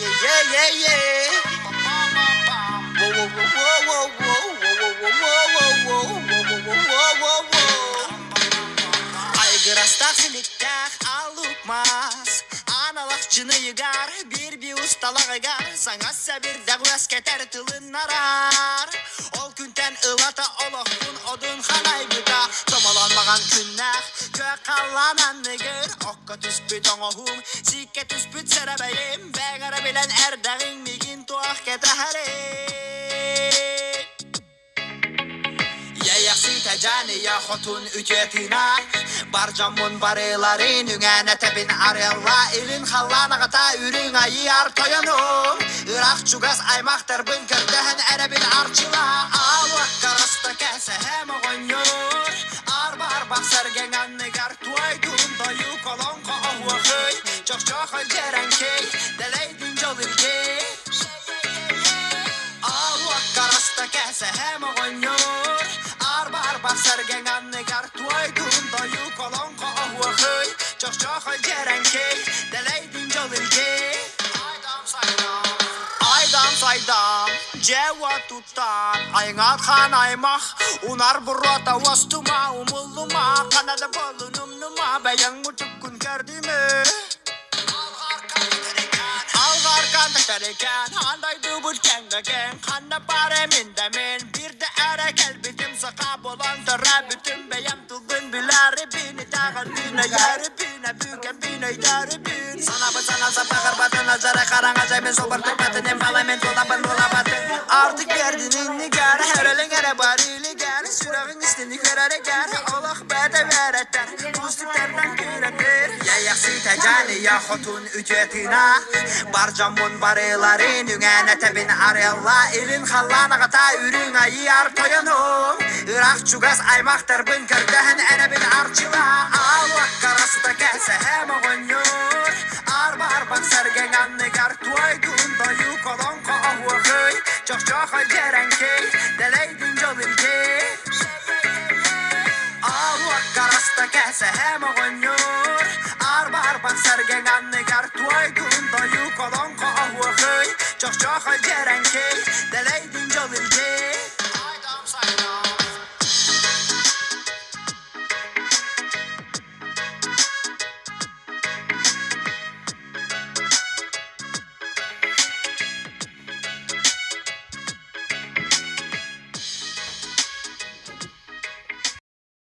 yeah, yeah. Whoa, whoa, whoa, whoa, whoa, whoa, whoa, whoa, whoa, whoa, whoa, whoa. Aygırasta hiliktak alukmaz. Analakçını yıgar, bir ustalık yıgar. Sana sabir dağvas keter tılın arar. Ol günten ılata olokun odun halay bıda. Tomalanmagan günler, kök kallanan nıgır. Okka tüspüt oğuhum, sikke tüspüt serabeyim. Beğara bilen erdağın migin tuğak keteherim. Yayaksi tecani ya hotun ücretina. Barcamın barıların üngene tebin arella. İlin hallana gata ürün ayar toyanum. Irak çugas aymaktır bünkerdehen erebin arçıla. Alvak karasta kese hem oğunyor. Arbar bak sergen annegar tuaydun doyu kolonko ohuakıy. Çok çok öcerenkey deleydin jolilgey. Alvak karasta kese hem oğunyor. Arbar bak sergen annegar tuaydun doyu kolonko ohuakıy. Çok çok öcerenkey deleydin jolilgey. Aydam saydam, ceva tutan, aynat kan aymak, unar burrata vastuma, umulluma, kanada balunum numa, bayang mutukun kardime. Algar kan teriken, handay dubut kenga geng, handa pare mindemin, bir de ere kelbitim saka bolan tere bütün beyem tulgun bilari bini tagan bine yeri bine büken bine yeri bine. Sana basana sapakar batın nazara karang acaymen sobar tepatin en parlamento da bandola batın. Artık verdinin nigar, her elin ere barili gar, sürağın istinlikler gar, Allah bede veretter, mustiklerden kürekler. Yayaksi tecani ya hotun ücretina, barcamın barıların üngene tebin arella, ilin hallana gata ürün ayar toyanum. Irak çugas aymaktır bünkerdehen erebin arçıla, alvak karasta kese hem oğunyor. Arbar bak sergen annegar tuaydun doyu kolonko ohuakıy. Çok çok öcerenkey deleydin jolilgey. Alvak karasta kese hem oğunyor. Arbar bak sergen annegar tuaydun doyu kolonko ohuakıy. Çok çok öcerenkey deleydin jolilgey.